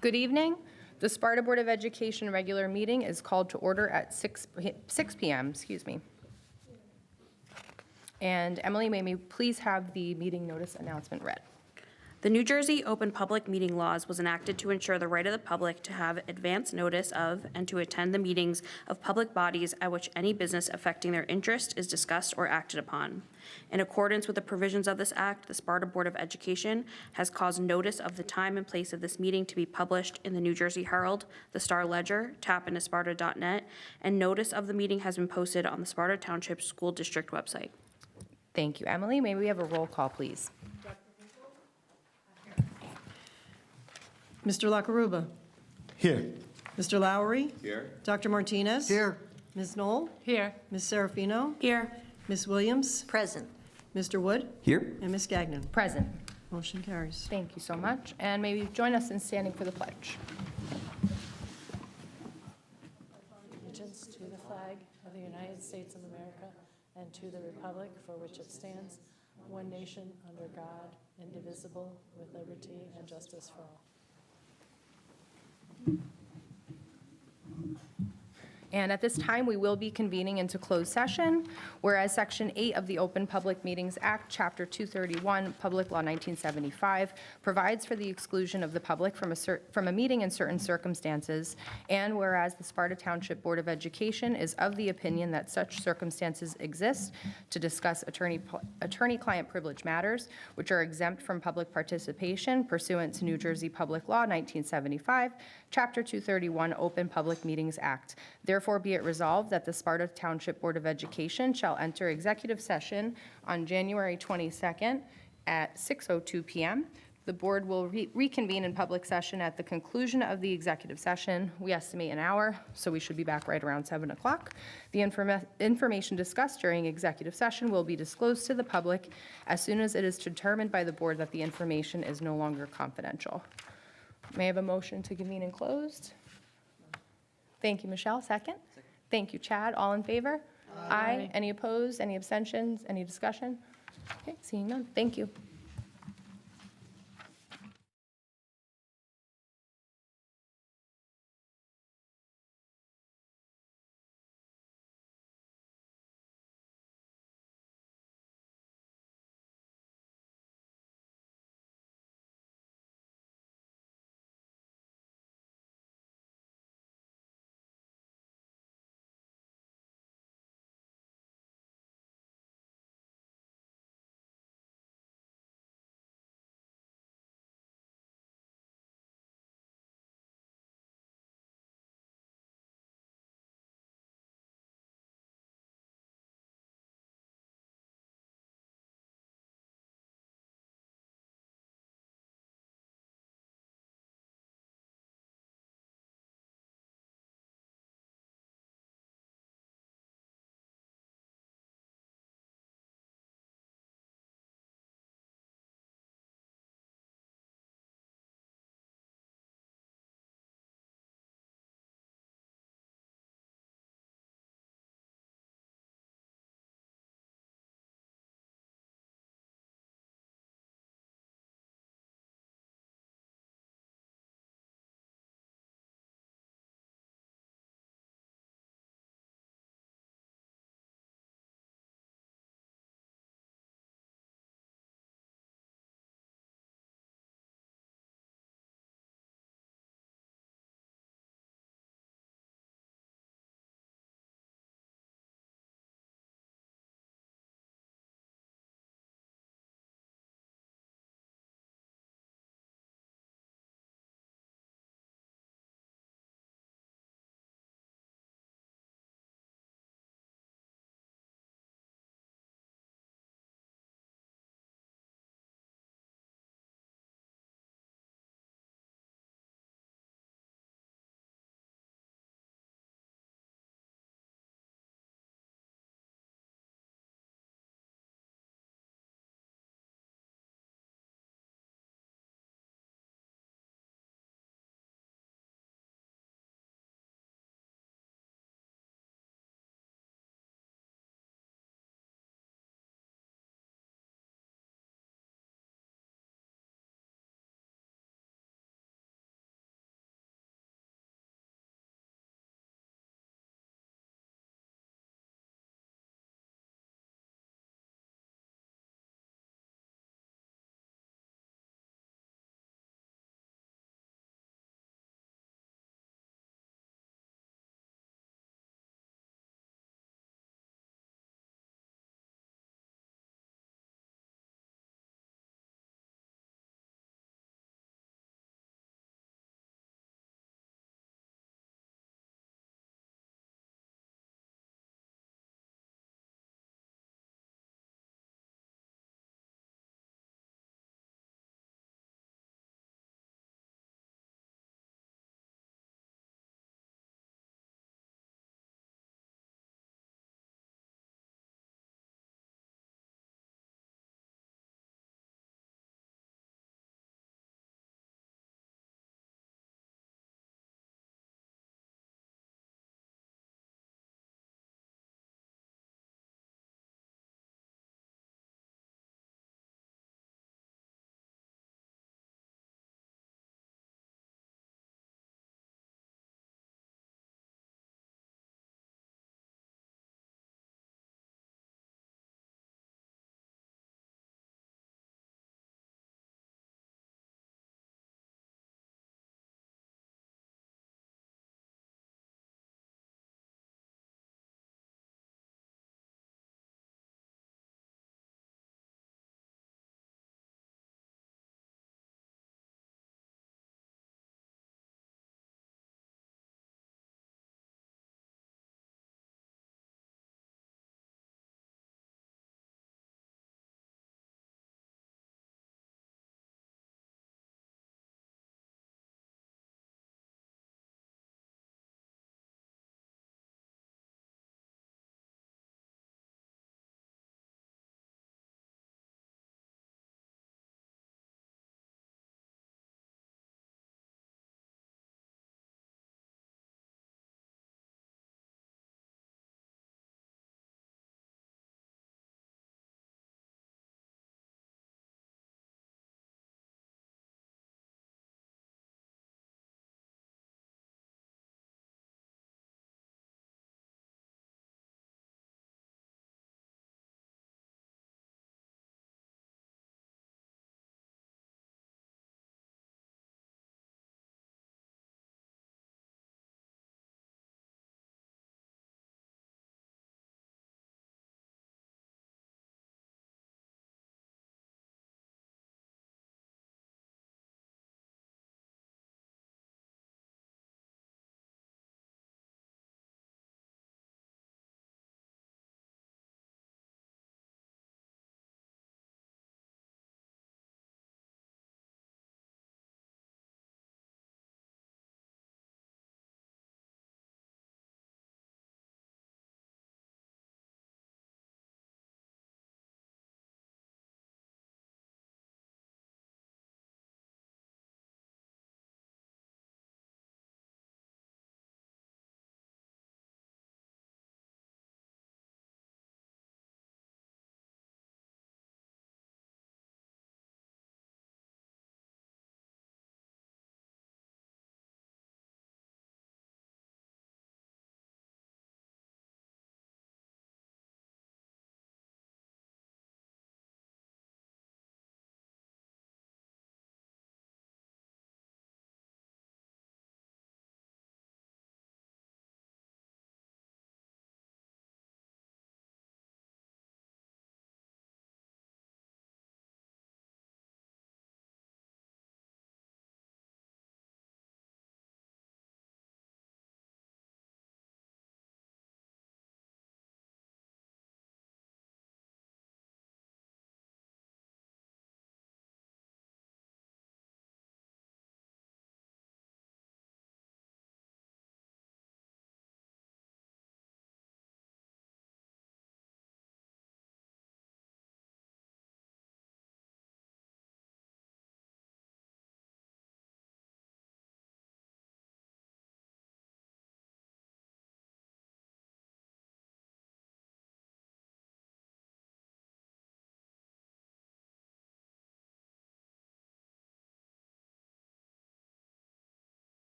Good evening. The Sparta Board of Education regular meeting is called to order at 6 p.m. Excuse me. And Emily, may we please have the meeting notice announcement read? The New Jersey Open Public Meeting Laws was enacted to ensure the right of the public to have advance notice of and to attend the meetings of public bodies at which any business affecting their interest is discussed or acted upon. In accordance with the provisions of this act, the Sparta Board of Education has caused notice of the time and place of this meeting to be published in the New Jersey Herald, the Star Ledger, tapintosparta.net, and notice of the meeting has been posted on the Sparta Township School District website. Thank you, Emily. May we have a roll call, please? Mr. LaCaruba. Here. Mr. Lowry. Here. Dr. Martinez. Here. Ms. Knoll. Here. Ms. Serafino. Here. Ms. Williams. Present. Mr. Wood. Here. And Ms. Gagnon. Present. Motion carries. Thank you so much. And may you join us in standing for the pledge? Allegiance to the flag of the United States of America and to the republic for which it stands, one nation under God, indivisible, with liberty and justice for all. And at this time, we will be convening into closed session, whereas Section 8 of the Open Public Meetings Act, Chapter 231, Public Law 1975, provides for the exclusion of the public from a meeting in certain circumstances, and whereas the Sparta Township Board of Education is of the opinion that such circumstances exist to discuss attorney-client privilege matters, which are exempt from public participation pursuant to New Jersey Public Law 1975, Chapter 231, Open Public Meetings Act. Therefore, be it resolved that the Sparta Township Board of Education shall enter executive session on January 22nd at 6:02 p.m. The board will reconvene in public session at the conclusion of the executive session. We estimate an hour, so we should be back right around 7 o'clock. The information discussed during executive session will be disclosed to the public as soon as it is determined by the board that the information is no longer confidential. May I have a motion to convene and closed? Thank you, Michelle. Second? Thank you, Chad. All in favor? Aye. Any opposed? Any abstentions? Any discussion? Okay, seeing none. Thank you.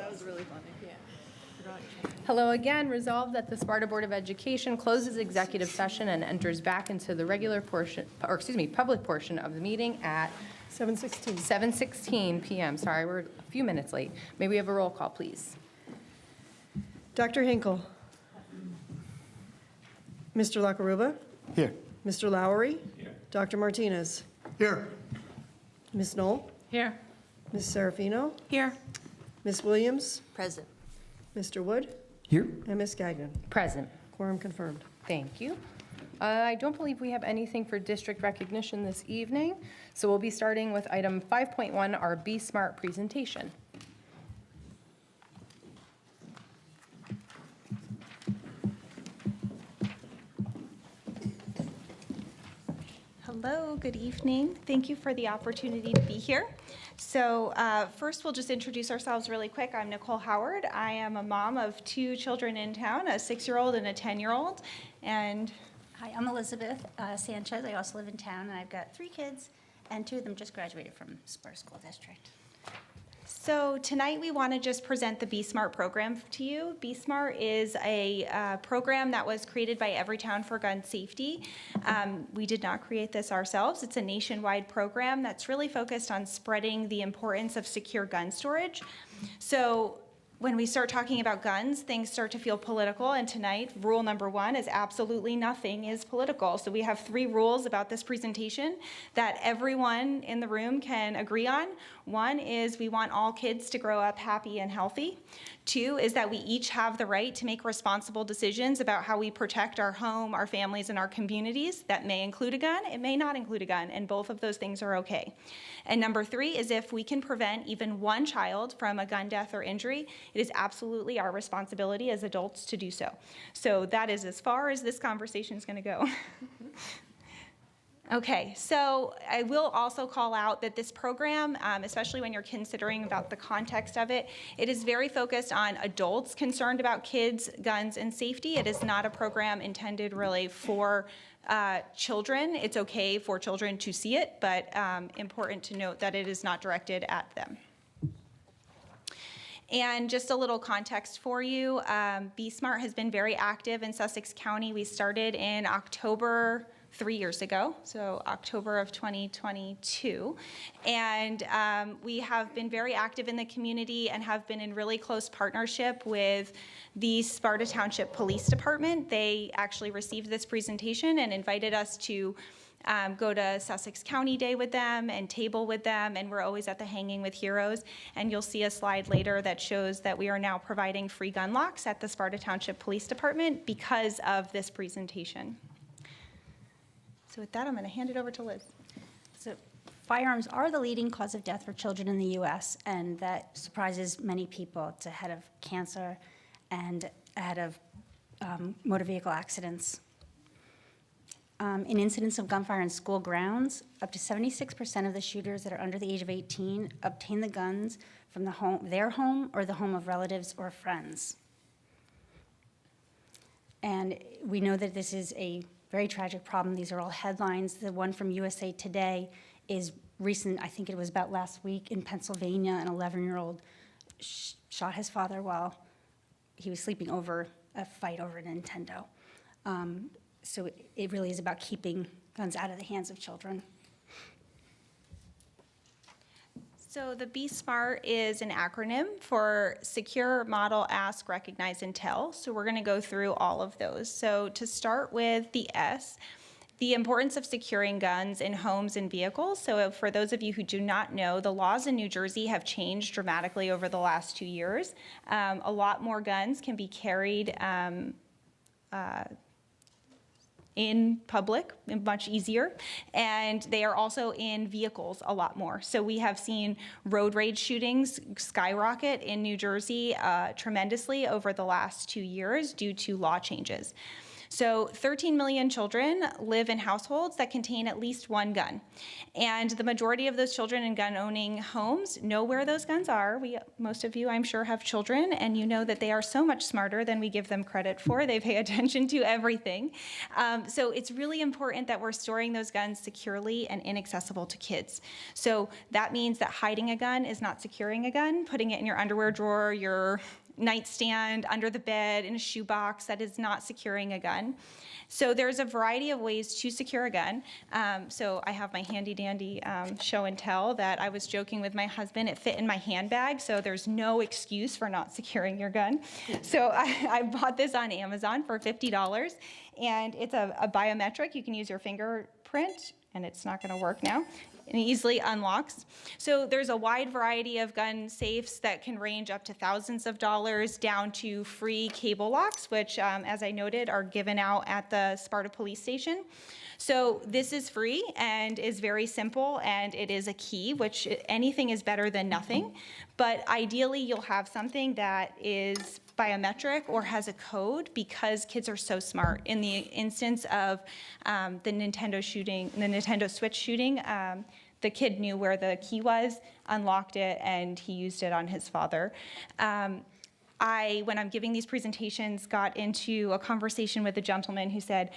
That was really funny. Yeah. Hello again. Resolved that the Sparta Board of Education closes executive session and enters back into the regular portion, or excuse me, public portion of the meeting at 7:16. 7:16 PM. Sorry, we're a few minutes late. May we have a roll call, please? Dr. Hinkle. Mr. LaCaruba. Here. Mr. Lowry. Dr. Martinez. Here. Ms. Knoll. Here. Ms. Serafino. Here. Ms. Williams. Present. Mr. Wood. Here. And Ms. Gagnon. Present. Quorum confirmed. Thank you. I don't believe we have anything for district recognition this evening, so we'll be starting with item 5.1, our Be Smart presentation. Hello, good evening. Thank you for the opportunity to be here. So first, we'll just introduce ourselves really quick. I'm Nicole Howard. I am a mom of 2 children in town, a 6-year-old and a 10-year-old. And Hi, I'm Elizabeth Sanchez. I also live in town, and I've got 3 kids, and 2 of them just graduated from Sparta School District. so tonight we want to just present the Be Smart program to you. Be Smart is a program that was created by Everytown for Gun Safety. We did not create this ourselves. It's a nationwide program that's really focused on spreading the importance of secure gun storage. So when we start talking about guns, things start to feel political, and tonight, rule number 1 is absolutely nothing is political. So we have 3 rules about this presentation that everyone in the room can agree on. 1 is we want all kids to grow up happy and healthy. 2 is that we each have the right to make responsible decisions about how we protect our home, our families, and our communities. That may include a gun, it may not include a gun, and both of those things are okay. And number 3 is if we can prevent even 1 child from a gun death or injury, it is absolutely our responsibility as adults to do so. So that is as far as this conversation is going to go. Okay, so I will also call out that this program, especially when you're considering about the context of it, it is very focused on adults concerned about kids, guns, and safety. It is not a program intended really for children. It's okay for children to see it, but important to note that it is not directed at them. And just a little context for you, Be Smart has been very active in Sussex County. We started in October 3 years ago, so October of 2022. And we have been very active in the community and have been in really close partnership with the Sparta Township Police Department. They actually received this presentation and invited us to go to Sussex County Day with them and table with them, and we're always at the Hanging with Heroes. And you'll see a slide later that shows that we are now providing free gun locks at the Sparta Township Police Department because of this presentation. So with that, I'm going to hand it over to Liz. So firearms are the leading cause of death for children in the U.S., and that surprises many people. It's ahead of cancer and ahead of motor vehicle accidents. In incidents of gunfire in school grounds, up to 76% of the shooters that are under the age of 18 obtain the guns from their home or the home of relatives or friends. And we know that this is a very tragic problem. These are all headlines. The one from USA Today is recent. I think it was about last week in Pennsylvania. An 11-year-old shot his father while he was sleeping over a fight over a Nintendo. So it really is about keeping guns out of the hands of children. So the Be Smart is an acronym for Secure, Model, Ask, Recognize, and Tell. So we're going to go through all of those. So to start with the S, the importance of securing guns in homes and vehicles. So for those of you who do not know, the laws in New Jersey have changed dramatically over the last 2 years. A lot more guns can be carried in public, much easier, and they are also in vehicles a lot more. So we have seen road rage shootings skyrocket in New Jersey tremendously over the last 2 years due to law changes. So 13 million children live in households that contain at least one gun. And the majority of those children in gun-owning homes know where those guns are. Most of you, I'm sure, have children, and you know that they are so much smarter than we give them credit for. They pay attention to everything. So it's really important that we're storing those guns securely and inaccessible to kids. So that means that hiding a gun is not securing a gun. Putting it in your underwear drawer, your nightstand, under the bed, in a shoebox, that is not securing a gun. So there's a variety of ways to secure a gun. So I have my handy dandy show and tell that I was joking with my husband. It fit in my handbag, so there's no excuse for not securing your gun. So I bought this on Amazon for $50, and it's a biometric. You can use your fingerprint, and it's not going to work now. It easily unlocks. So there's a wide variety of gun safes that can range up to thousands of dollars down to free cable locks, which, as I noted, are given out at the Sparta police station. So this is free and is very simple, and it is a key, which anything is better than nothing. But ideally, you'll have something that is biometric or has a code, because kids are so smart. In the instance of the Nintendo Switch shooting, the kid knew where the key was, unlocked it, and he used it on his father. When I'm giving these presentations, got into a conversation with a gentleman who said,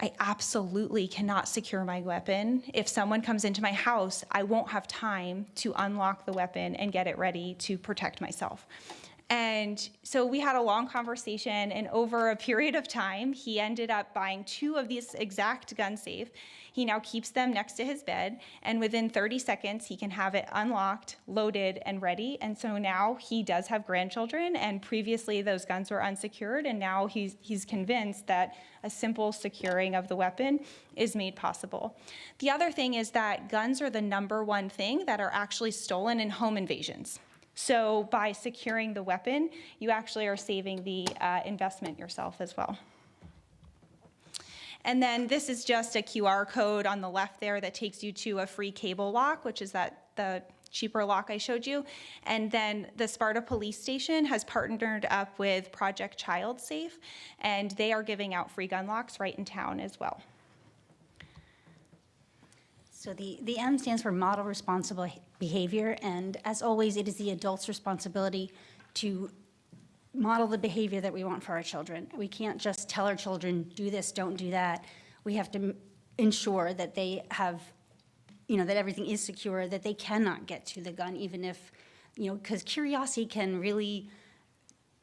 I absolutely cannot secure my weapon. If someone comes into my house, I won't have time to unlock the weapon and get it ready to protect myself. And so we had a long conversation, and over a period of time, he ended up buying 2 of these exact gun safe. He now keeps them next to his bed, and within 30 seconds, he can have it unlocked, loaded, and ready. And so now he does have grandchildren, and previously those guns were unsecured, and now he's convinced that a simple securing of the weapon is made possible. The other thing is that guns are the #1 thing that are actually stolen in home invasions. So by securing the weapon, you actually are saving the investment yourself as well. And then this is just a QR code on the left there that takes you to a free cable lock, which is the cheaper lock I showed you. And then the Sparta Police Station has partnered up with Project Child Safe, and they are giving out free gun locks right in town as well. So the M stands for Model Responsible Behavior, and as always, it is the adult's responsibility to model the behavior that we want for our children. We can't just tell our children, do this, don't do that. We have to ensure that they have, that everything is secure, that they cannot get to the gun, even if, because curiosity can really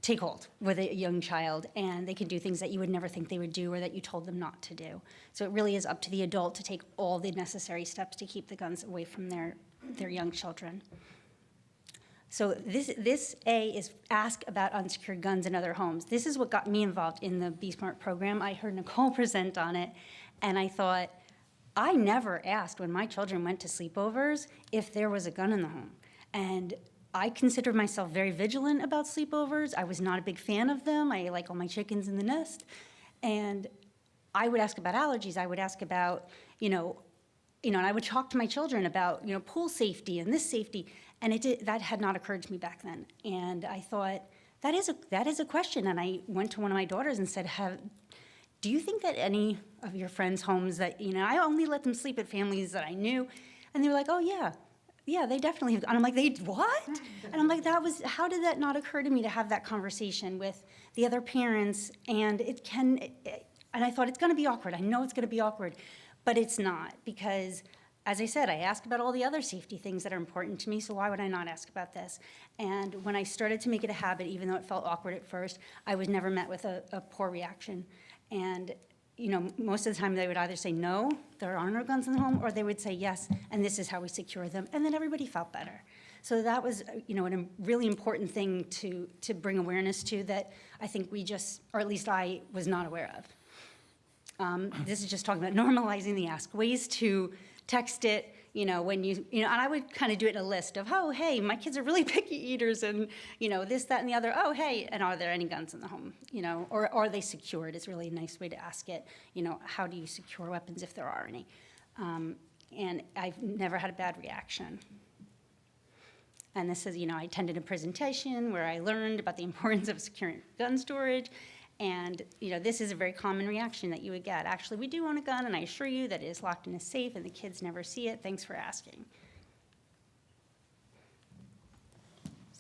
take hold with a young child, and they can do things that you would never think they would do or that you told them not to do. So it really is up to the adult to take all the necessary steps to keep the guns away from their young children. So this A is ask about unsecured guns in other homes. This is what got me involved in the Be Smart program. I heard Nicole present on it, and I thought, I never asked when my children went to sleepovers if there was a gun in the home. And I consider myself very vigilant about sleepovers. I was not a big fan of them. I like all my chickens in the nest. And I would ask about allergies. I would ask about, and I would talk to my children about, pool safety and this safety. And that had not occurred to me back then. And I thought, that is a question. And I went to one of my daughters and said, do you think that any of your friends' homes that, I only let them sleep at families that I knew. And they were like, oh, yeah. Yeah, they definitely have. And I'm like, they what? And I'm like, how did that not occur to me to have that conversation with the other parents? And and I thought, it's going to be awkward. I know it's going to be awkward, but it's not, because, as I said, I ask about all the other safety things that are important to me, so why would I not ask about this? And when I started to make it a habit, even though it felt awkward at first, I was never met with a poor reaction. And most of the time they would either say, no, there are no guns in the home, or they would say, yes, and this is how we secure them. And then everybody felt better. So that was, a really important thing to bring awareness to that I think or at least I was not aware of. This is just talking about normalizing the ask, ways to text it, when and I would kind of do it in a list of, oh, hey, my kids are really picky eaters, and, this, that, and the other. Oh, hey, and are there any guns in the home? Or are they secured is really a nice way to ask it. How do you secure weapons if there are any? And I've never had a bad reaction. And this is, I attended a presentation where I learned about the importance of securing gun storage, And, this is a very common reaction that you would get. Actually, we do own a gun, and I assure you that it is locked in a safe, and the kids never see it. Thanks for asking.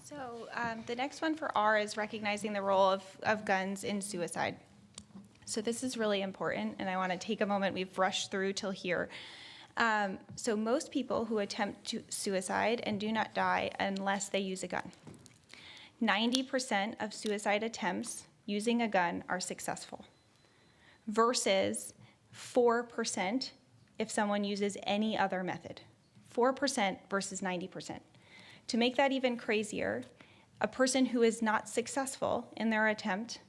So the next one for R is recognizing the role of guns in suicide. So this is really important, and I want to take a moment. We've rushed through till here. So most people who attempt suicide and do not die unless they use a gun. 90% of suicide attempts using a gun are successful, versus 4% if someone uses any other method. 4% versus 90%. To make that even crazier, a person who is not successful in their attempt,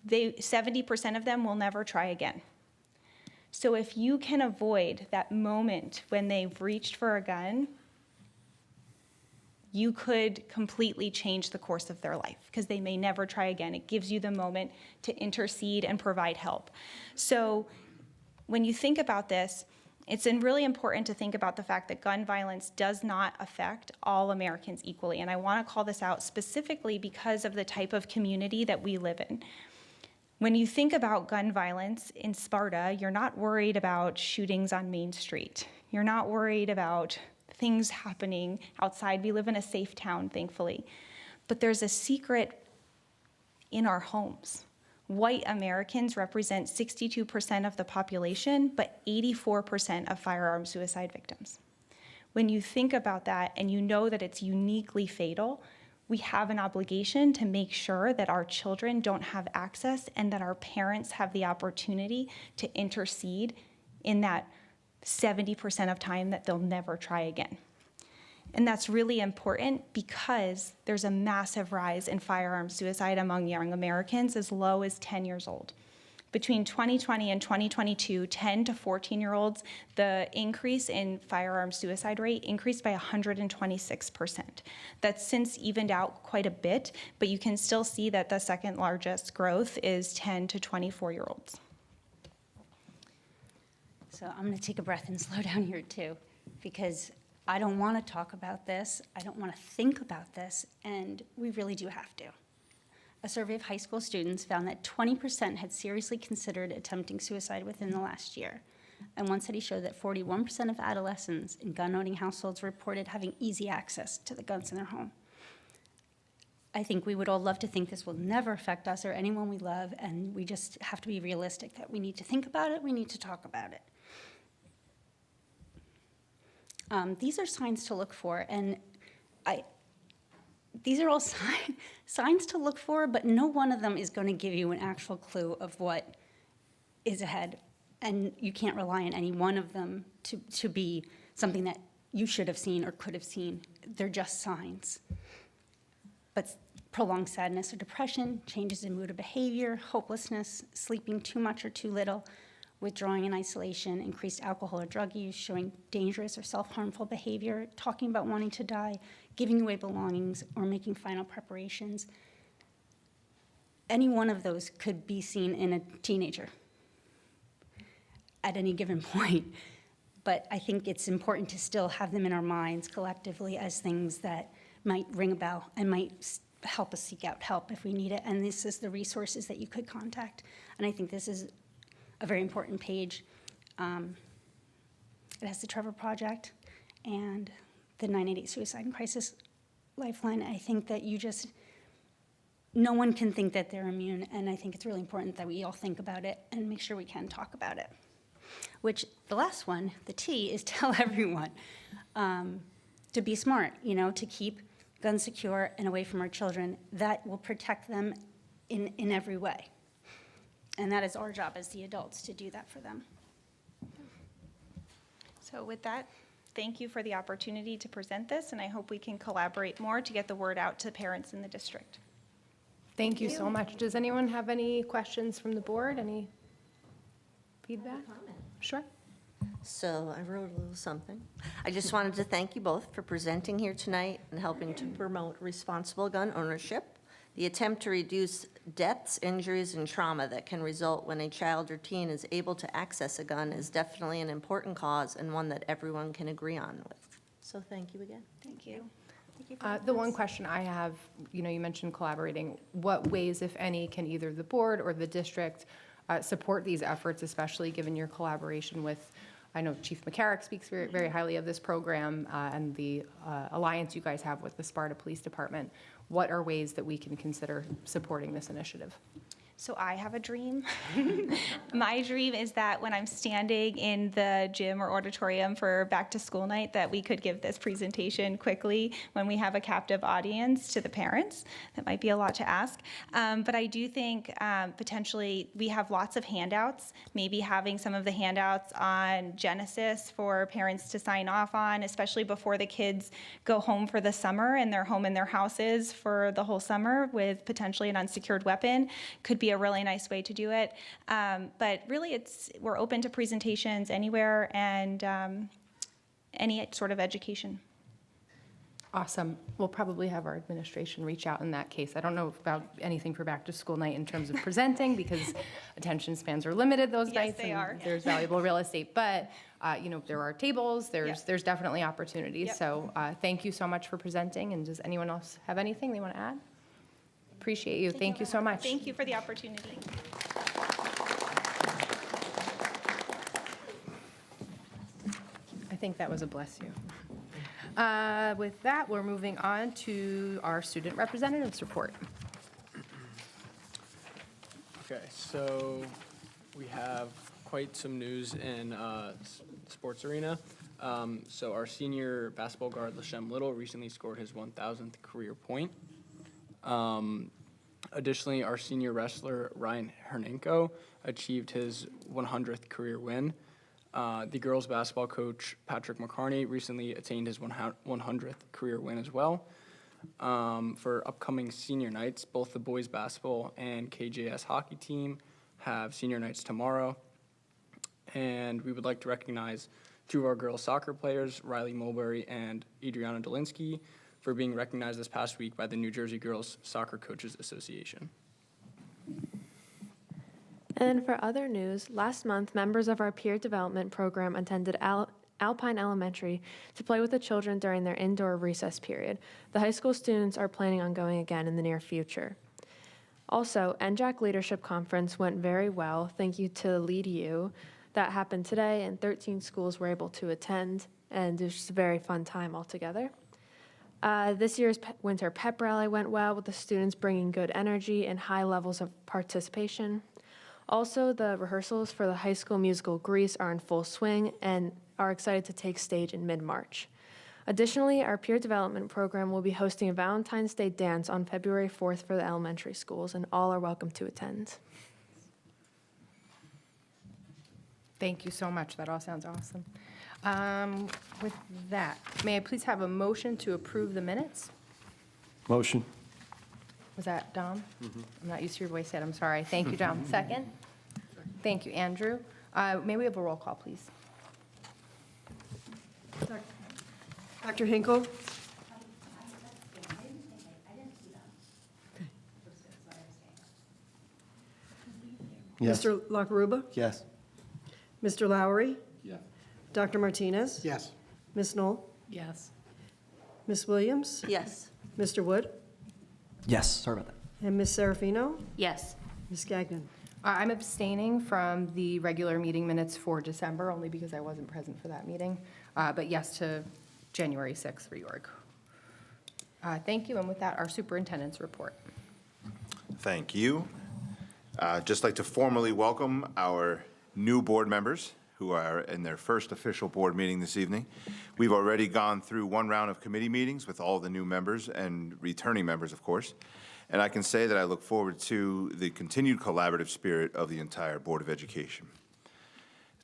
70% of them will never try again. So if you can avoid that moment when they've reached for a gun, you could completely change the course of their life because they may never try again. It gives you the moment to intercede and provide help. So when you think about this, it's really important to think about the fact that gun violence does not affect all Americans equally. And I want to call this out specifically because of the type of community that we live in. When you think about gun violence in Sparta, you're not worried about shootings on Main Street. You're not worried about things happening outside. We live in a safe town, thankfully. But there's a secret in our homes. White Americans represent 62% of the population, but 84% of firearm suicide victims. When you think about that and you know that it's uniquely fatal, we have an obligation to make sure that our children don't have access and that our parents have the opportunity to intercede in that 70% of time that they'll never try again. And that's really important because there's a massive rise in firearm suicide among young Americans as low as 10 years old. Between 2020 and 2022, 10 to 14-year-olds, the increase in firearm suicide rate increased by 126%. That's since evened out quite a bit, but you can still see that the second largest growth is 10 to 24-year-olds. So I'm going to take a breath and slow down here too, because I don't want to talk about this. I don't want to think about this, and we really do have to. A survey of high school students found that 20% had seriously considered attempting suicide within the last year. And one study showed that 41% of adolescents in gun-owning households reported having easy access to the guns in their home. I think we would all love to think this will never affect us or anyone we love, and we just have to be realistic that we need to think about it, we need to talk about it. These are signs to look for, and these are all signs to look for, but no one of them is going to give you an actual clue of what is ahead, and you can't rely on any one of them to be something that you should have seen or could have seen. They're just signs. But prolonged sadness or depression, changes in mood or behavior, hopelessness, sleeping too much or too little, withdrawing in isolation, increased alcohol or drug use, showing dangerous or self-harmful behavior, talking about wanting to die, giving away belongings, or making final preparations. Any one of those could be seen in a teenager at any given point. But I think it's important to still have them in our minds collectively as things that might ring a bell and might help us seek out help if we need it. And this is the resources that you could contact. And I think this is a very important page. It has the Trevor Project and the 988 Suicide and Crisis Lifeline. I think that no one can think that they're immune, and I think it's really important that we all think about it and make sure we can talk about it. Which, the last one, the T, is tell everyone to be smart, to keep guns secure and away from our children. That will protect them in every way. And that is our job as the adults to do that for them. So with that, thank you for the opportunity to present this, and I hope we can collaborate more to get the word out to parents in the district. Thank you so much. Does anyone have any questions from the board? Any feedback? Sure. So I wrote a little something. I just wanted to thank you both for presenting here tonight and helping to promote responsible gun ownership. The attempt to reduce deaths, injuries, and trauma that can result when a child or teen is able to access a gun is definitely an important cause and one that everyone can agree on with. So thank you again. Thank you. The one question I have, you mentioned collaborating. What ways, if any, can either the board or the district support these efforts, especially given your collaboration with, I know Chief McCarrick speaks very, very highly of this program and the alliance you guys have with the Sparta Police Department. What are ways that we can consider supporting this initiative? So I have a dream. My dream is that when I'm standing in the gym or auditorium for back to school night, that we could give this presentation quickly when we have a captive audience to the parents. That might be a lot to ask. But I do think potentially we have lots of handouts, maybe having some of the handouts on Genesis for parents to sign off on, especially before the kids go home for the summer and they're home in their houses for the whole summer with potentially an unsecured weapon. Could be a really nice way to do it. But really, we're open to presentations anywhere and any sort of education. Awesome. We'll probably have our administration reach out in that case. I don't know about anything for back to school night in terms of presenting because attention spans are limited those Yes, nights. they and are. There's valuable real estate, but there are tables. There's definitely opportunities. Yep. So thank you so much for presenting. And does anyone else have anything they want to add? Appreciate you. Thank you so much. Thank you for the opportunity. I think that was a bless you. With that, we're moving on to our student representatives report. Okay, so we have quite some news in sports arena. So our senior basketball guard, Lashem Little, recently scored his 1,000th career point. Additionally, our senior wrestler, Ryan Hernenko, achieved his 100th career win. The girls' basketball coach, Patrick McCarney, recently attained his 100th career win as well. For upcoming senior nights, both the boys' basketball and KJS hockey team have senior nights tomorrow. And we would like to recognize two of our girls' soccer players, Riley Mulberry and Adriana Dolinsky, for being recognized this past week by the New Jersey Girls Soccer Coaches Association. And for other news, last month, members of our peer development program attended Alpine Elementary to play with the children during their indoor recess period. The high school students are planning on going again in the near future. Also, NJAC Leadership Conference went very well. Thank you to Lead U. That happened today, and 13 schools were able to attend, and it was just a very fun time altogether. This year's winter pep rally went well, with the students bringing good energy and high levels of participation. Also, the rehearsals for the high school musical Grease are in full swing and are excited to take stage in mid-March. Additionally, our peer development program will be hosting a Valentine's Day dance on February 4th for the elementary schools, and all are welcome to attend. Thank you so much. That all sounds awesome. With that, may I please have a motion to approve the minutes? Motion. Was that Dom? I'm not used to your voice yet. I'm sorry. Thank you, Dom. Second? Thank you, Andrew. May we have a roll call, please? Dr. Hinkle? Yes. Mr. LaCaruba? Yes. Mr. Lowry? Yes. Dr. Martinez? Yes. Ms. Knoll? Yes. Ms. Williams? Yes. Mr. Wood? Yes, sorry about that. And Ms. Serafino? Yes. Ms. Gagnon? I'm abstaining from the regular meeting minutes for December, only because I wasn't present for that meeting. But yes to January 6th reorg. Thank you, and with that, our superintendent's report. Thank you. Just like to formally welcome our new board members who are in their first official board meeting this evening. We've already gone through one round of committee meetings with all the new members and returning members, of course. And I can say that I look forward to the continued collaborative spirit of the entire Board of Education.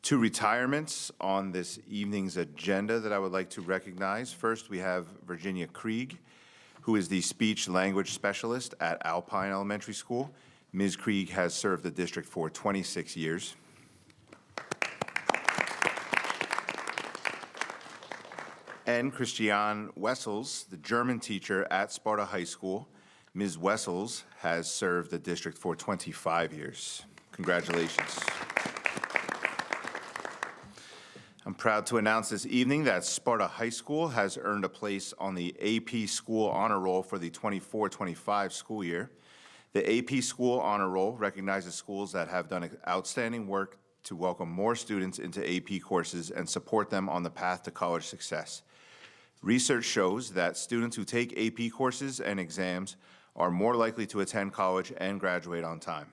Two retirements on this evening's agenda that I would like to recognize. First, we have Virginia Krieg, who is the speech language specialist at Alpine Elementary School. Ms. Krieg has served the district for 26 years. And Christiane Wessels, the German teacher at Sparta High School. Ms. Wessels has served the district for 25 years. Congratulations. I'm proud to announce this evening that Sparta High School has earned a place on the AP School Honor Roll for the 24-25 school year. The AP School Honor Roll recognizes schools that have done outstanding work to welcome more students into AP courses and support them on the path to college success. Research shows that students who take AP courses and exams are more likely to attend college and graduate on time.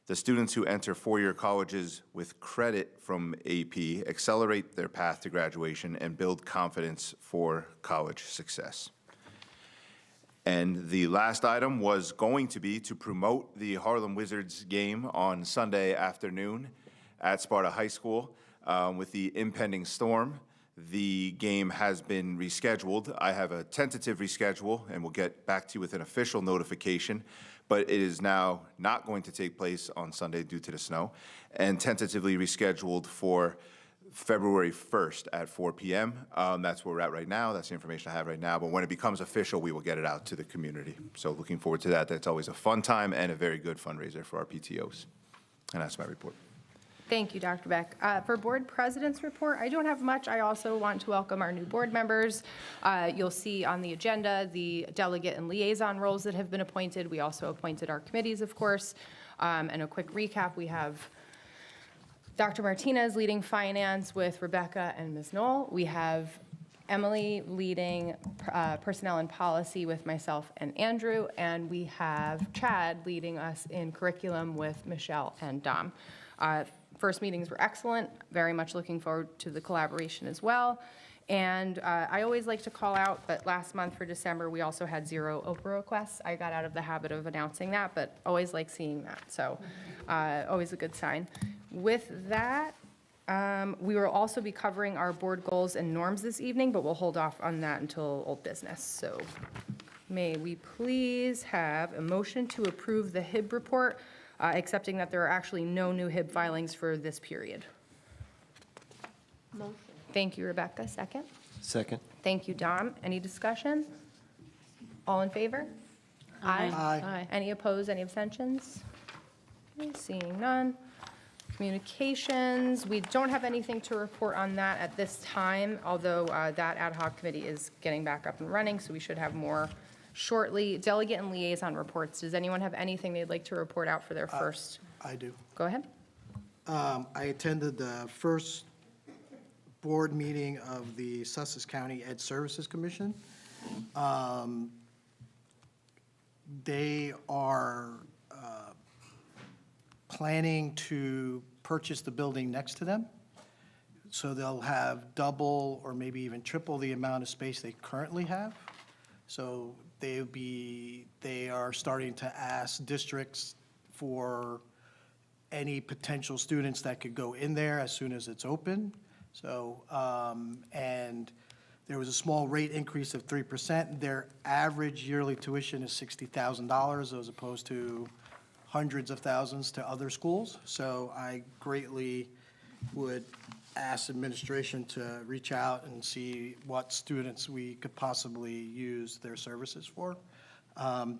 The students who enter four-year colleges with credit from AP accelerate their path to graduation and build confidence for college success. And the last item was going to be to promote the Harlem Wizards game on Sunday afternoon at Sparta High School. With the impending storm, the game has been rescheduled. I have a tentative reschedule, and we'll get back to you with an official notification, but it is now not going to take place on Sunday due to the snow, and tentatively rescheduled for February 1st at 4 p.m. That's where we're at right now. That's the information I have right now, but when it becomes official, we will get it out to the community. So looking forward to that. That's always a fun time and a very good fundraiser for our PTOs. And that's my report. Thank you, Dr. Beck. For Board President's report, I don't have much. I also want to welcome our new board members. You'll see on the agenda the delegate and liaison roles that have been appointed. We also appointed our committees, of course. And a quick recap, we have Dr. Martinez leading finance with Rebecca and Ms. Knoll. We have Emily leading personnel and policy with myself and Andrew. And we have Chad leading us in curriculum with Michelle and Dom. First meetings were excellent, very much looking forward to the collaboration as well. And I always like to call out, but last month for December, we also had 0 Oprah requests. I got out of the habit of announcing that, but always like seeing that, so always a good sign. With that, we will also be covering our board goals and norms this evening, but we'll hold off on that until old business. So may we please have a motion to approve the HIB report, accepting that there are actually no new HIB filings for this period. Motion. Thank you, Rebecca. Second. Second. Thank you, Dom. Any discussion? All in favor? Aye. Any opposed, any abstentions? Okay, seeing none. Communications, we don't have anything to report on that at this time, although that ad hoc committee is getting back up and running, so we should have more shortly. Delegate and liaison reports. Does anyone have anything they'd like to report out for their first? I do. Go ahead. I attended the first board meeting of the Sussex County Ed Services Commission. They are planning to purchase the building next to them. So they'll have double or maybe even triple the amount of space they currently have. So they are starting to ask districts for any potential students that could go in there as soon as it's open. So, and there was a small rate increase of 3%. Their average yearly tuition is $60,000 as opposed to hundreds of thousands to other schools. So I greatly would ask administration to reach out and see what students we could possibly use their services for.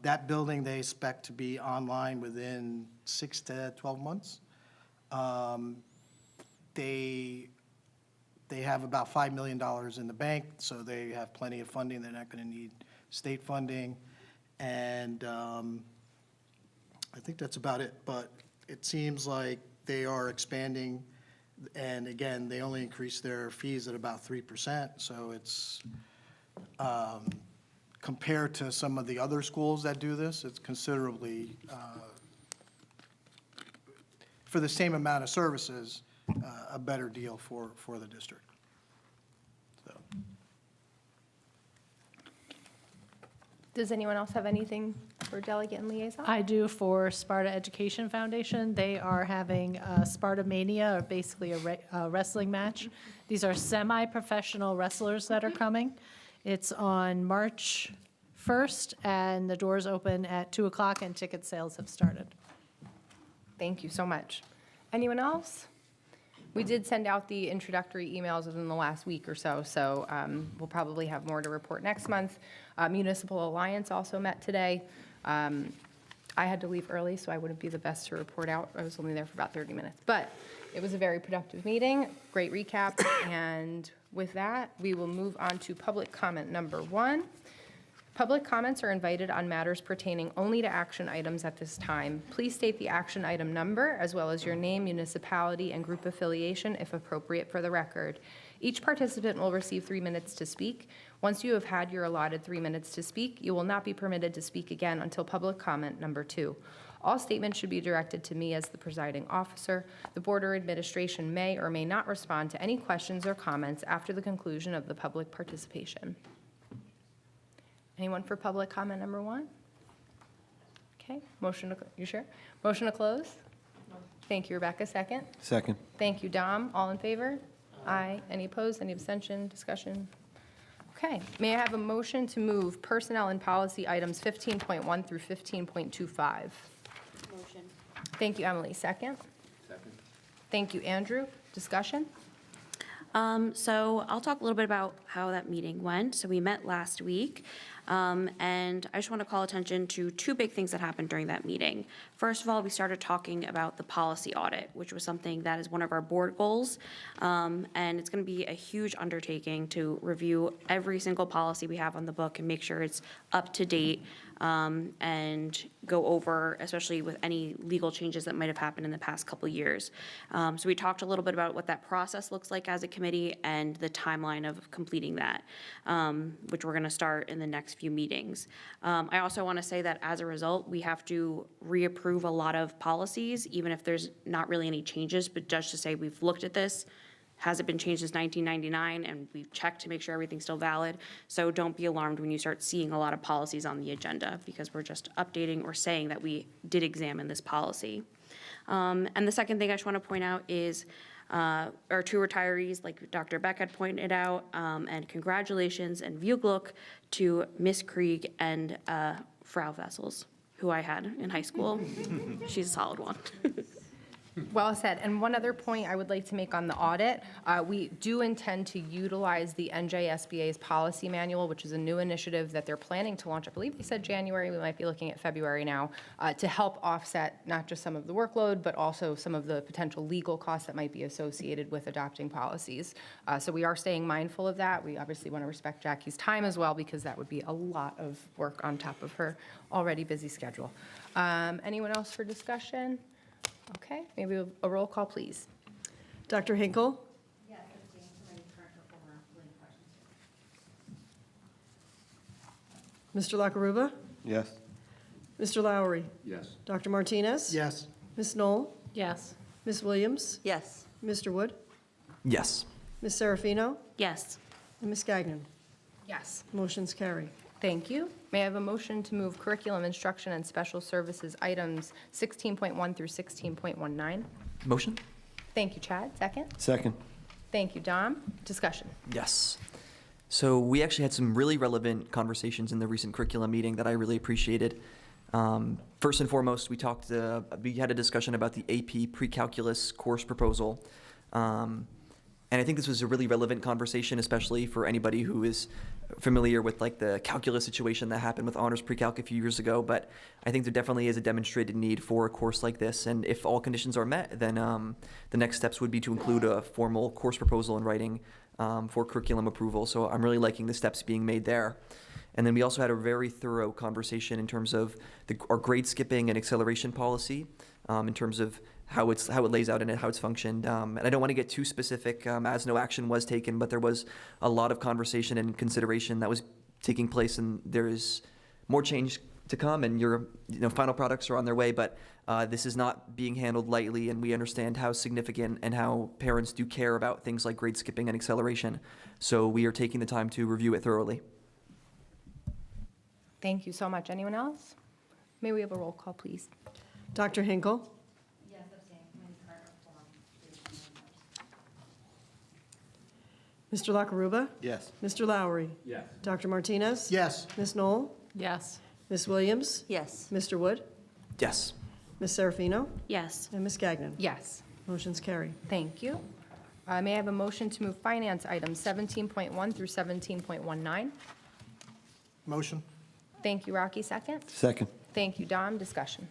That building, they expect to be online within 6 to 12 months. They have about $5 million in the bank, so they have plenty of funding. They're not going to need state funding. And I think that's about it. But it seems like they are expanding. And again, they only increased their fees at about 3%. So it's, compared to some of the other schools that do this, it's considerably, for the same amount of services, a better deal for the district. So. Does anyone else have anything for delegate and liaison? I do for Sparta Education Foundation. They are having Sparta Mania, or basically a wrestling match. These are semi-professional wrestlers that are coming. It's on March 1st, and the doors open at 2 o'clock, and ticket sales have started. Thank you so much. Anyone else? We did send out the introductory emails within the last week or so, so we'll probably have more to report next month. Municipal Alliance also met today. I had to leave early, so I wouldn't be the best to report out. I was only there for about 30 minutes. But it was a very productive meeting, great recap, and with that, we will move on to public comment number 1. Public comments are invited on matters pertaining only to action items at this time. Please state the action item number, as well as your name, municipality, and group affiliation, if appropriate, for the record. Each participant will receive 3 minutes to speak. Once you have had your allotted 3 minutes to speak, you will not be permitted to speak again until public comment number 2. All statements should be directed to me as the presiding officer. The board or administration may or may not respond to any questions or comments after the conclusion of the public participation. Anyone for public comment number 1? Okay, you sure? Motion to close? Thank you, Rebecca. Second? Second. Thank you, Dom. All in favor? Aye. Any opposed? Any abstention? Discussion? Okay. May I have a motion to move personnel and policy items 15.1 through 15.25? Motion. Thank you, Emily. Second? Second. Thank you, Andrew. Discussion? So I'll talk a little bit about how that meeting went. So we met last week, and I just want to call attention to 2 big things that happened during that meeting. First of all, we started talking about the policy audit, which was something that is one of our board goals, and it's going to be a huge undertaking to review every single policy we have on the book and make sure it's up to date, and go over, especially with any legal changes that might have happened in the past couple of years. So we talked a little bit about what that process looks like as a committee and the timeline of completing that, which we're going to start in the next few meetings. I also want to say that as a result, we have to reapprove a lot of policies, even if there's not really any changes, but just to say we've looked at this, hasn't been changed since 1999, and we've checked to make sure everything's still valid. So don't be alarmed when you start seeing a lot of policies on the agenda, because we're just updating or saying that we did examine this policy. And the second thing I just want to point out is our 2 retirees, like Dr. Beck had pointed out, and congratulations and Vugluk to Miss Krieg and Frau Vessels, who I had in high school. She's a solid one. Well said. And one other point I would like to make on the audit, we do intend to utilize the NJSBA's policy manual, which is a new initiative that they're planning to launch. I believe they said January, we might be looking at February now, to help offset not just some of the workload, but also some of the potential legal costs that might be associated with adopting policies. So we are staying mindful of that. We obviously want to respect Jackie's time as well, because that would be a lot of work on top of her already busy schedule. Anyone else for discussion? Okay, maybe a roll call, please. Dr. Hinkle? Yes, Mr. Lakaruba? Yes. Mr. Lowry? Yes. Dr. Martinez? Yes. Ms. Knoll? Yes. Ms. Williams? Yes. Mr. Wood? Yes. Ms. Serafino? Yes. And Ms. Gagnon? Yes. Motion's carry. Thank you. May I have a motion to move curriculum, instruction, and special services items 16.1 through 16.19? Motion? Thank you, Chad. Second? Second. Thank you, Dom. Discussion. Yes. So we actually had some really relevant conversations in the recent curriculum meeting that I really appreciated. First and foremost, we had a discussion about the AP pre-calculus course proposal. And I think this was a really relevant conversation, especially for anybody who is familiar with like the calculus situation that happened with honors pre-calc a few years ago. But I think there definitely is a demonstrated need for a course like this. And if all conditions are met, then the next steps would be to include a formal course proposal in writing for curriculum approval. So I'm really liking the steps being made there. And then we also had a very thorough conversation in terms of our grade skipping and acceleration policy, in terms of how it lays out and how it's functioned. And I don't want to get too specific, as no action was taken, but there was a lot of conversation and consideration that was taking place, and there is more change to come, and your final products are on their way. But this is not being handled lightly, and we understand how significant and how parents do care about things like grade skipping and acceleration. So we are taking the time to review it thoroughly. Thank you so much. Anyone else? May we have a roll call, please? Dr. Hinkle? Mr. Lakaruba? Yes. Mr. Lowry? Yes. Dr. Martinez? Yes. Ms. Knoll? Yes. Ms. Williams? Yes. Mr. Wood? Yes. Ms. Serafino? Yes. And Ms. Gagnon? Yes. Motion's carry. Thank you. May I have a motion to move finance items 17.1 through 17.19? Motion. Thank you, Rocky. Second? Second. Thank you, Dom. Discussion.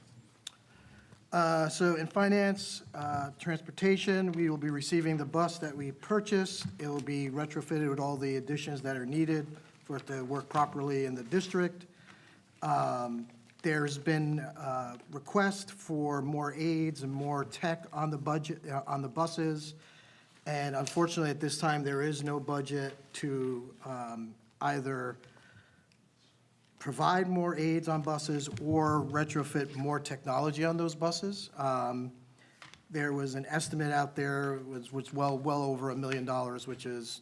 So in finance, transportation, we will be receiving the bus that we purchased. It will be retrofitted with all the additions that are needed for it to work properly in the district. There's been a request for more aides and more tech on the budget, on the buses. And unfortunately, at this time, there is no budget to either provide more aides on buses or retrofit more technology on those buses. There was an estimate out there, was well over $1 million, which is,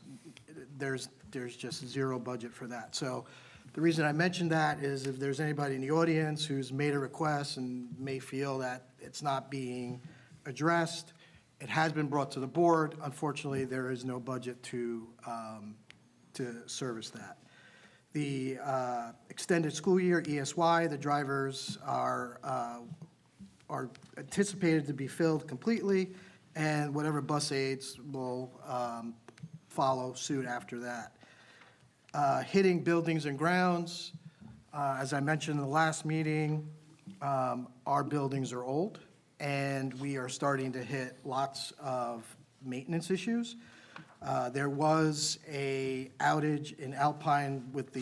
there's just zero budget for that. So the reason I mention that is if there's anybody in the audience who's made a request and may feel that it's not being addressed, it has been brought to the board. Unfortunately, there is no budget to service that. The extended school year, ESY, the drivers are anticipated to be filled completely, and whatever bus aids will follow suit after that. Hitting buildings and grounds, as I mentioned in the last meeting, our buildings are old, and we are starting to hit lots of maintenance issues. There was a outage in Alpine with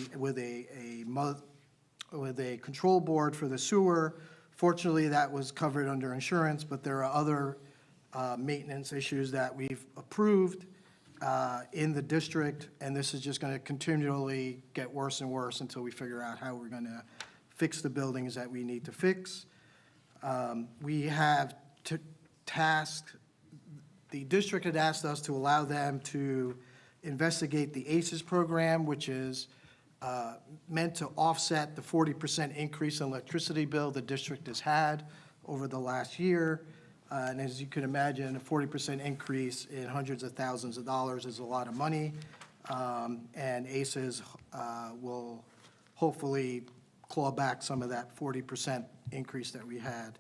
a control board for the sewer. Fortunately, that was covered under insurance, but there are other maintenance issues that we've approved in the district, and this is just going to continually get worse and worse until we figure out how we're going to fix the buildings that we need to fix. We have tasked, the district had asked us to allow them to investigate the ACES program, which is meant to offset the 40% increase in electricity bill the district has had over the last year. And as you can imagine, a 40% increase in hundreds of thousands of dollars is a lot of money. And ACES will hopefully claw back some of that 40% increase that we had.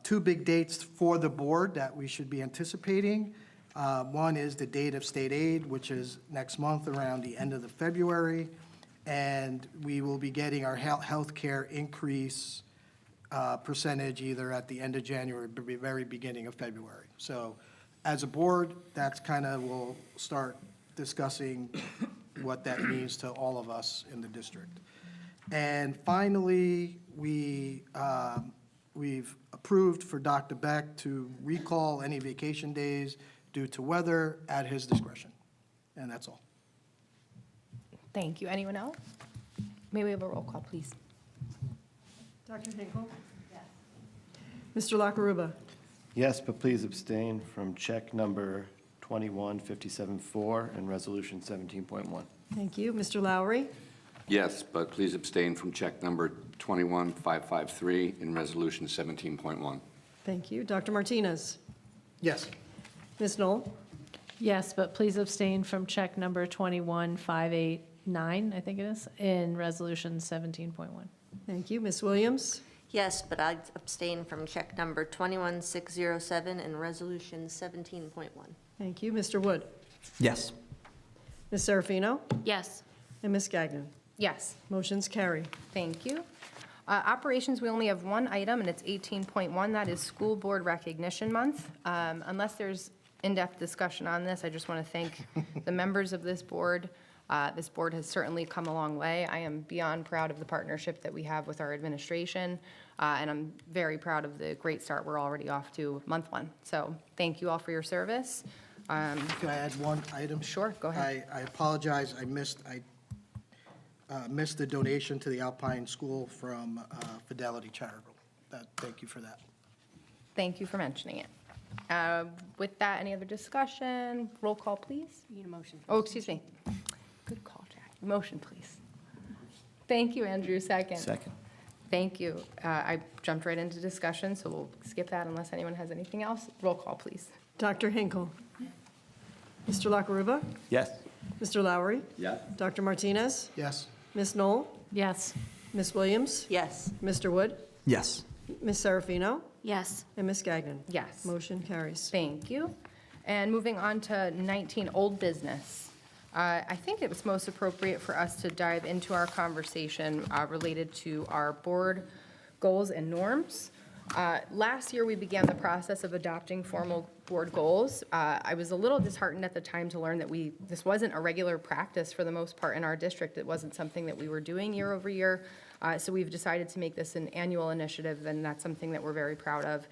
Two big dates for the board that we should be anticipating. One is the date of state aid, which is next month around the end of the February. And we will be getting our health care increase percentage either at the end of January or very beginning of February. So as a board, that's kind of, we'll start discussing what that means to all of us in the district. And finally, we've approved for Dr. Beck to recall any vacation days due to weather at his discretion. And that's all. Thank you. Anyone else? May we have a roll call, please? Dr. Hinkle? Yes. Mr. LaCaruba? Yes, but please abstain from check number 21574 and resolution 17.1. Thank you. Mr. Lowry? Yes, but please abstain from check number 21553 in resolution 17.1. Thank you. Dr. Martinez? Yes. Ms. Knoll? Yes, but please abstain from check number 21589, I think it is, in resolution 17.1. Thank you. Ms. Williams? Yes, but I abstain from check number 21607 and resolution 17.1. Thank you. Mr. Wood? Yes. Ms. Serafino? Yes. And Ms. Gagnon? Yes. Motion's carry. Thank you. Operations, we only have one item, and it's 18.1. That is School Board Recognition Month. Unless there's in-depth discussion on this, I just want to thank the members of this board. This board has certainly come a long way. I am beyond proud of the partnership that we have with our administration, and I'm very proud of the great start we're already off to month one. So thank you all for your service. Can I add one item? Sure, go ahead. I apologize, I missed the donation to the Alpine School from Fidelity Charitable. Thank you for that. Thank you for mentioning it. With that, any other discussion? Roll call, please. You need a motion. Oh, excuse me. Good call, Jack. Motion, please. Thank you, Andrew. Second. Second. Thank you. I jumped right into discussion, so we'll skip that unless anyone has anything else. Roll call, please. Dr. Hinkle? Mr. LaCaruba? Yes. Mr. Lowry? Yes. Dr. Martinez? Yes. Ms. Knoll? Yes. Ms. Williams? Yes. Mr. Wood? Yes. Ms. Serafino? Yes. And Ms. Gagnon? Yes. Motion carries. Thank you. And moving on to 19, old business. I think it was most appropriate for us to dive into our conversation related to our board goals and norms. Last year, we began the process of adopting formal board goals. I was a little disheartened at the time to learn that this wasn't a regular practice for the most part in our district. It wasn't something that we were doing year over year. So we've decided to make this an annual initiative, and that's something that we're very proud of.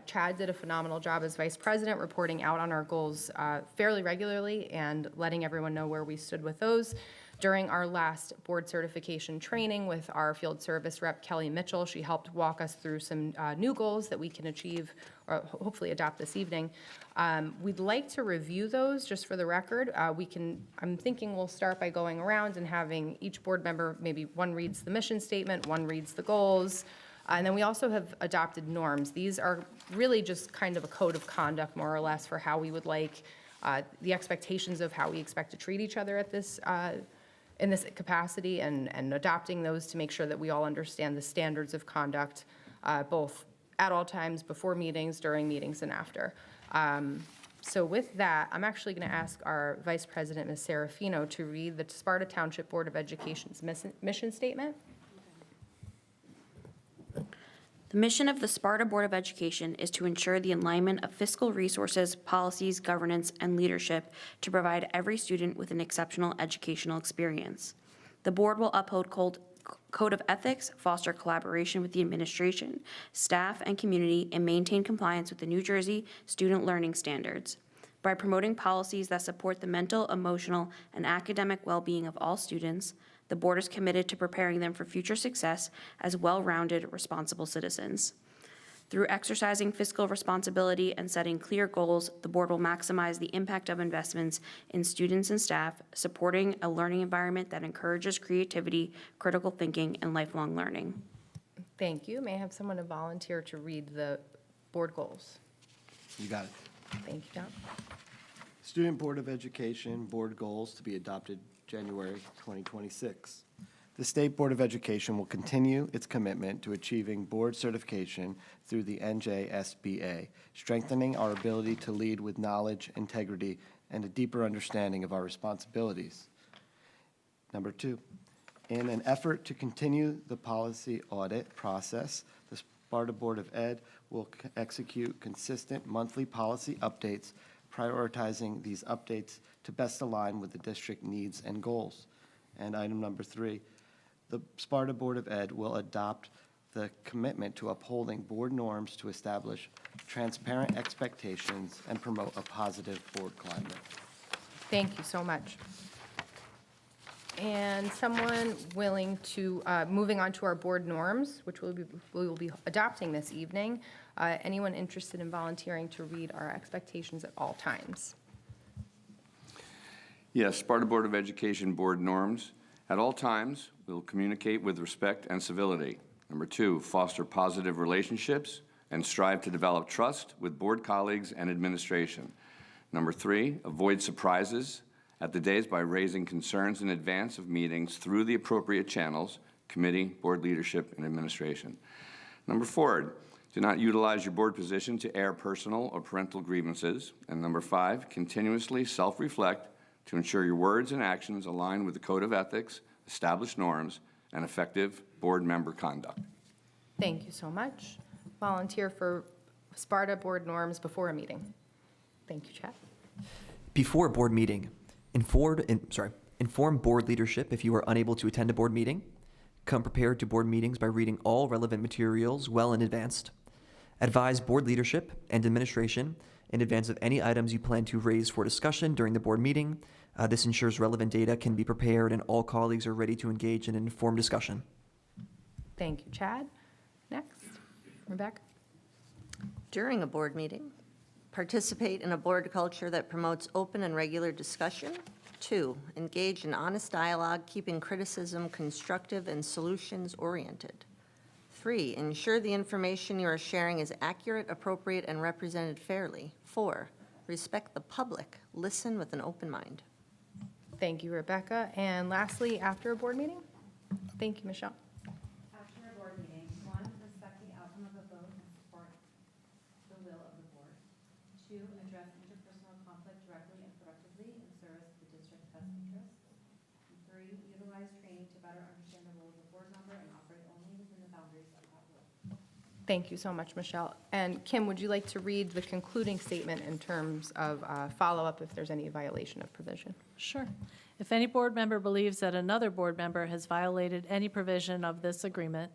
Chad did a phenomenal job as vice president, reporting out on our goals fairly regularly and letting everyone know where we stood with those. During our last board certification training with our field service rep, Kelly Mitchell, she helped walk us through some new goals that we can achieve or hopefully adopt this evening. We'd like to review those just for the record. I'm thinking we'll start by going around and having each board member, maybe one reads the mission statement, one reads the goals. And then we also have adopted norms. These are really just kind of a code of conduct, more or less, for how we would like the expectations of how we expect to treat each other at this in this capacity, and adopting those to make sure that we all understand the standards of conduct, both at all times, before meetings, during meetings, and after. So with that, I'm actually going to ask our Vice President, Ms. Serafino, to read the Sparta Township Board of Education's mission statement. The mission of the Sparta Board of Education is to ensure the alignment of fiscal resources, policies, governance, and leadership to provide every student with an exceptional educational experience. The board will uphold code of ethics, foster collaboration with the administration, staff, and community, and maintain compliance with the New Jersey Student Learning Standards. By promoting policies that support the mental, emotional, and academic well-being of all students, the board is committed to preparing them for future success as well-rounded, responsible citizens. Through exercising fiscal responsibility and setting clear goals, the board will maximize the impact of investments in students and staff, supporting a learning environment that encourages creativity, critical thinking, and lifelong learning. Thank you. May I have someone to volunteer to read the board goals? You got it. Thank you, John. Student Board of Education Board Goals to be adopted January 2026. The State Board of Education will continue its commitment to achieving board certification through the NJSBA, strengthening our ability to lead with knowledge, integrity, and a deeper understanding of our responsibilities. Number 2, in an effort to continue the policy audit process, the Sparta Board of Ed will execute consistent monthly policy updates, prioritizing these updates to best align with the district needs and goals. And item number 3, the Sparta Board of Ed will adopt the commitment to upholding board norms to establish transparent expectations and promote a positive board climate. Thank you so much. And someone willing to, moving on to our board norms, which we will be adopting this evening. Anyone interested in volunteering to read our expectations at all times? Yes, Sparta Board of Education Board Norms. At all times, we will communicate with respect and civility. Number 2, foster positive relationships and strive to develop trust with board colleagues and administration. Number 3, avoid surprises at the days by raising concerns in advance of meetings through the appropriate channels, committee, board leadership, and administration. Number 4, do not utilize your board position to air personal or parental grievances. And number 5, continuously self-reflect to ensure your words and actions align with the code of ethics, established norms, and effective board member conduct. Thank you so much. Volunteer for Sparta board norms before a meeting. Thank you, Chad. Before a board meeting, inform board leadership if you are unable to attend a board meeting. Come prepared to board meetings by reading all relevant materials well in advance. Advise board leadership and administration in advance of any items you plan to raise for discussion during the board meeting. This ensures relevant data can be prepared and all colleagues are ready to engage in an informed discussion. Thank you, Chad. Next, Rebecca. During a board meeting, participate in a board culture that promotes open and regular discussion. 2, engage in honest dialogue, keeping criticism constructive and solutions-oriented. 3, ensure the information you are sharing is accurate, appropriate, and represented fairly. 4, respect the public. Listen with an open mind. Thank you, Rebecca. And lastly, after a board meeting? Thank you, Michelle. After a board meeting, 1, respect the outcome of a vote and support the will of the board. 2, address interpersonal conflict directly and productively in service of the district best Thank you so much, Michelle. And Kim, would you like to read the concluding statement in terms of follow-up if there's any violation of provision? Sure. If any board member believes that another board member has violated any provision of this agreement,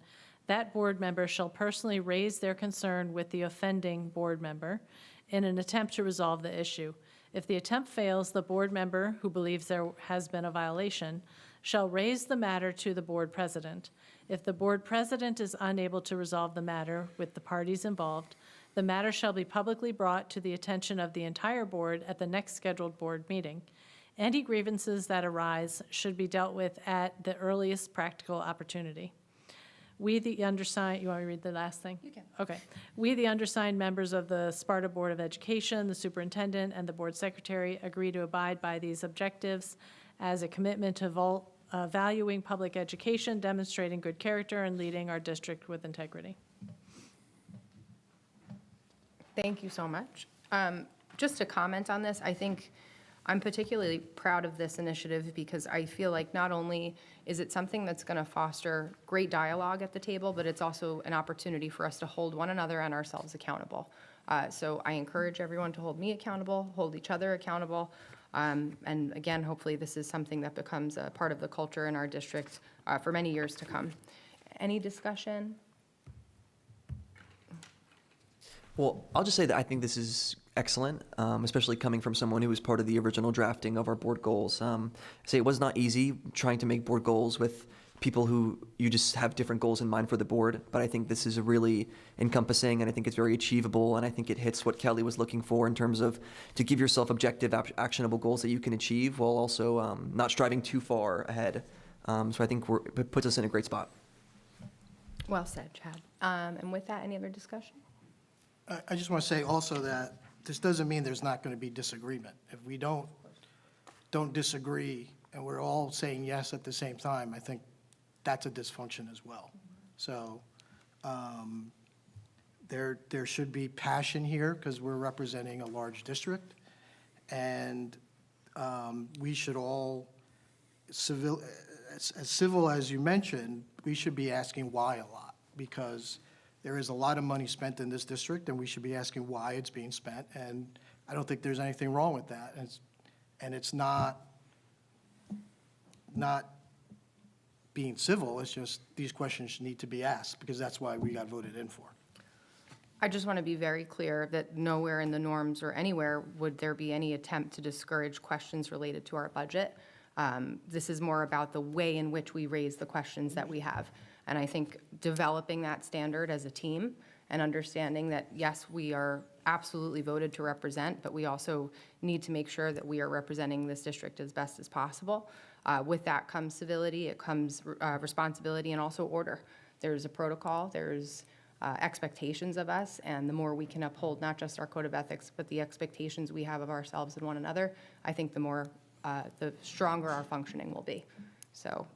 that board member shall personally raise their concern with the offending board member in an attempt to resolve the issue. If the attempt fails, the board member who believes there has been a violation shall raise the matter to the board president. If the board president is unable to resolve the matter with the parties involved, the matter shall be publicly brought to the attention of the entire board at the next scheduled board meeting. Any grievances that arise should be dealt with at the earliest practical opportunity. We, the undersigned, you want me to read the last thing? You can. Okay. We, the undersigned members of the Sparta Board of Education, the superintendent, and the board secretary agree to abide by these objectives as a commitment to valuing public education, demonstrating good character, and leading our district with integrity. Thank you so much. Just to comment on this, I think I'm particularly proud of this initiative because I feel like not only is it something that's going to foster great dialogue at the table, but it's also an opportunity for us to hold one another and ourselves accountable. So I encourage everyone to hold me accountable, hold each other accountable. And again, hopefully this is something that becomes a part of the culture in our district for many years to come. Any discussion? Well, I'll just say that I think this is excellent, especially coming from someone who was part of the original drafting of our board goals. I say it was not easy trying to make board goals with people who you just have different goals in mind for the board, but I think this is a really encompassing, and I think it's very achievable, and I think it hits what Kelly was looking for in terms of to give yourself objective, actionable goals that you can achieve while also not striving too far ahead. So I think it puts us in a great spot. Well said, Chad. And with that, any other discussion? I just want to say also that this doesn't mean there's not going to be disagreement. If we don't disagree and we're all saying yes at the same time, I think that's a dysfunction as well. So there should be passion here because we're representing a large district, and we should all, as civil as you mentioned, we should be asking why a lot, because there is a lot of money spent in this district, and we should be asking why it's being spent, and I don't think there's anything wrong with that. And it's not being civil, it's just these questions need to be asked, because that's why we got voted in for. I just want to be very clear that nowhere in the norms or anywhere would there be any attempt to discourage questions related to our budget. This is more about the way in which we raise the questions that we have. And I think developing that standard as a team and understanding that, yes, we are absolutely voted to represent, but we also need to make sure that we are representing this district as best as possible. With that comes civility, it comes responsibility, and also order. There's a protocol, there's expectations of us, and the more we can uphold not just our code of ethics, but the expectations we have of ourselves and one another, I think the stronger our functioning will be. So,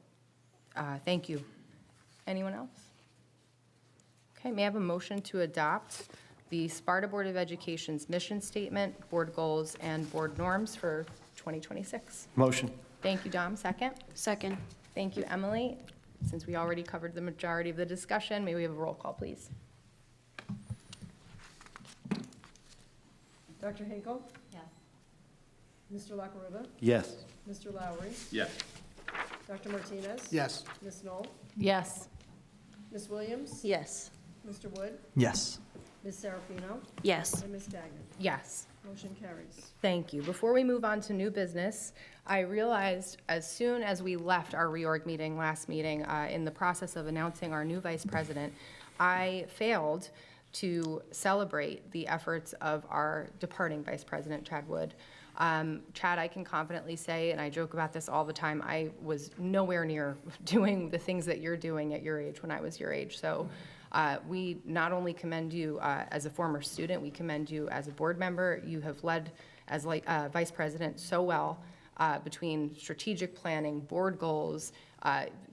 thank you. Anyone else? Okay, may I have a motion to adopt the Sparta Board of Education's mission statement, board goals, and board norms for 2026? Motion. Thank you, Dom. Second? Second. Thank you, Emily. Since we already covered the majority of the discussion, may we have a roll call, please? Dr. Hinkle? Yes. Mr. LaCaruba? Yes. Mr. Lowry? Yes. Dr. Martinez? Yes. Ms. Knoll? Yes. Ms. Williams? Yes. Mr. Wood? Yes. Ms. Serafino? Yes. And Ms. Gagnon? Yes. Motion carries. Thank you. Before we move on to new business, I realized as soon as we left our reorg meeting last meeting, in the process of announcing our new vice president, I failed to celebrate the efforts of our departing vice president, Chad Wood. Chad, I can confidently say, and I joke about this all the time, I was nowhere near doing the things that you're doing at your age when I was your age. So we not only commend you as a former student, we commend you as a board member. You have led as vice president so well between strategic planning, board goals,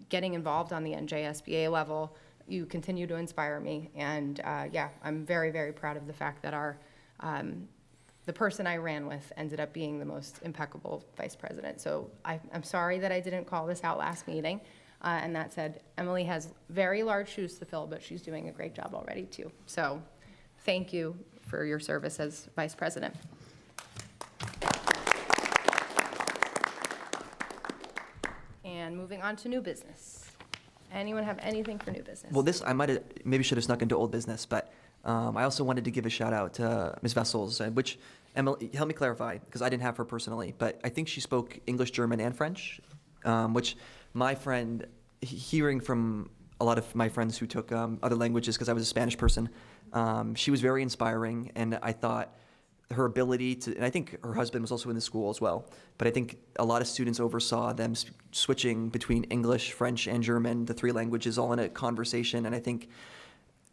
getting involved on the NJSBA level. You continue to inspire me. And yeah, I'm very, very proud of the fact that the person I ran with ended up being the most impeccable vice president. So I'm sorry that I didn't call this out last meeting. And that said, Emily has very large shoes to fill, but she's doing a great job already, too. So thank you for your service as vice president. And moving on to new business. Anyone have anything for new business? Well, this, I might have, maybe should have snuck into old business, but I also wanted to give a shout out to Ms. Vessels, which, Emily, help me clarify, because I didn't have her personally, but I think she spoke English, German, and French, which my friend, hearing from a lot of my friends who took other languages, because I was a Spanish person, she was very inspiring, and I thought her ability to, and I think her husband was also in the school as well, but I think a lot of students oversaw them switching between English, French, and German, the three languages, all in a conversation, and I think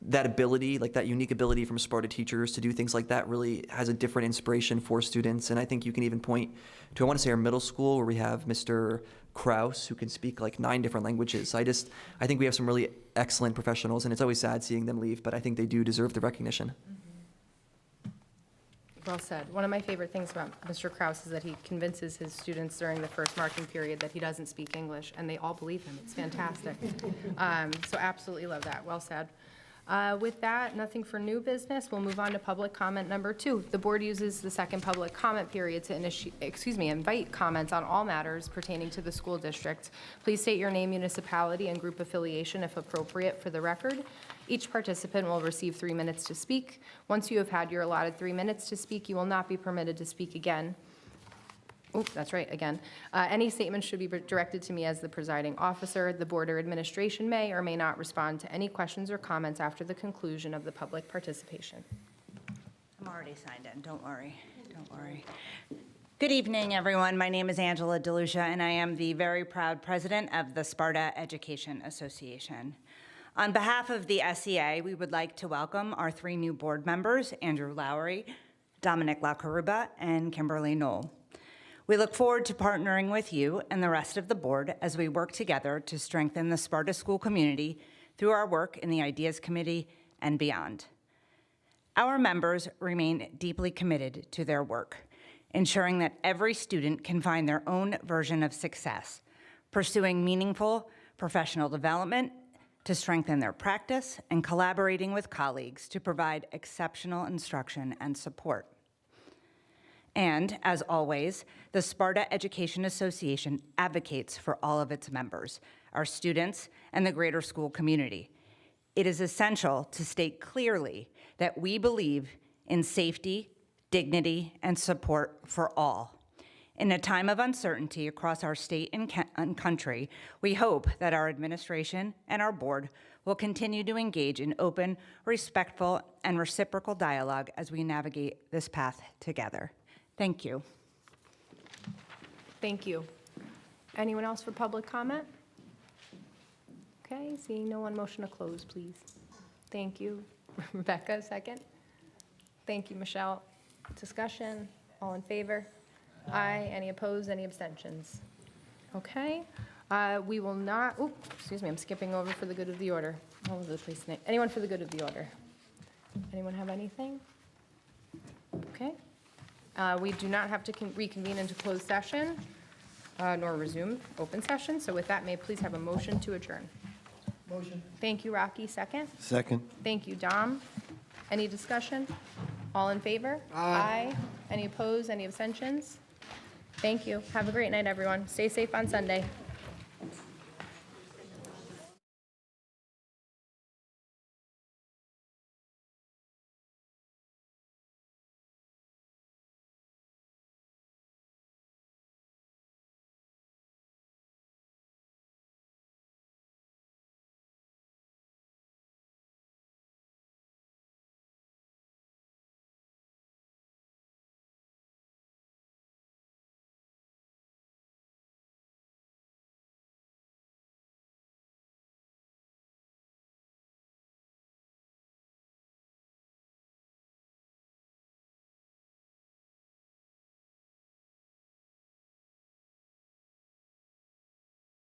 that ability, like that unique ability from Sparta teachers to do things like that really has a different inspiration for students, and I think you can even point to, I want to say our middle school, where we have Mr. Kraus, who can speak like 9 different languages. I think we have some really excellent professionals, and it's always sad seeing them leave, but I think they do deserve the recognition. Well said. One of my favorite things about Mr. Kraus is that he convinces his students during the first marking period that he doesn't speak English, and they all believe him. It's fantastic. So absolutely love that. Well said. With that, nothing for new business. We'll move on to public comment number 2. The board uses the second public comment period to invite comments on all matters pertaining to the school district. Please state your name, municipality, and group affiliation if appropriate for the record. Each participant will receive 3 minutes to speak. Once you have had your allotted 3 minutes to speak, you will not be permitted to speak again. Oh, that's right, again. Any statement should be directed to me as the presiding officer. The board or administration may or may not respond to any questions or comments after the conclusion of the public participation. I'm already signed in, don't worry, don't worry. Good evening, everyone. My name is Angela DeLucia, and I am the very proud president of the Sparta Education Association. On behalf of the SEA, we would like to welcome our 3 new board members, Andrew Lowry, Dominic LaCaruba, and Kimberly Knoll. We look forward to partnering with you and the rest of the board as we work together to strengthen the Sparta school community through our work in the Ideas Committee and beyond. Our members remain deeply committed to their work, ensuring that every student can find their own version of success, pursuing meaningful professional development to strengthen their practice, and collaborating with colleagues to provide exceptional instruction and support. And, as always, the Sparta Education Association advocates for all of its members, our students, and the greater school community. It is essential to state clearly that we believe in safety, dignity, and support for all. In a time of uncertainty across our state and country, we hope that our administration and our board will continue to engage in open, respectful, and reciprocal dialogue as we navigate this path together. Thank you. Thank you. Anyone else for public comment? Okay, seeing no one, motion to close, please. Thank you. Rebecca, second. Thank you, Michelle. Discussion, all in favor? Aye. Any opposed, any abstentions? Okay, we will not, excuse me, I'm skipping over for the good of the order. All over the place tonight. Anyone for the good of the order? Anyone have anything? Okay. We do not have to reconvene into closed session, nor resume open session. So with that, may I please have a motion to adjourn? Motion. Thank you, Rocky. Second. Second. Thank you, Dom. Any discussion? All in favor? Aye. Any opposed? Any abstentions? Thank you. Have a great night, everyone. Stay safe on Sunday.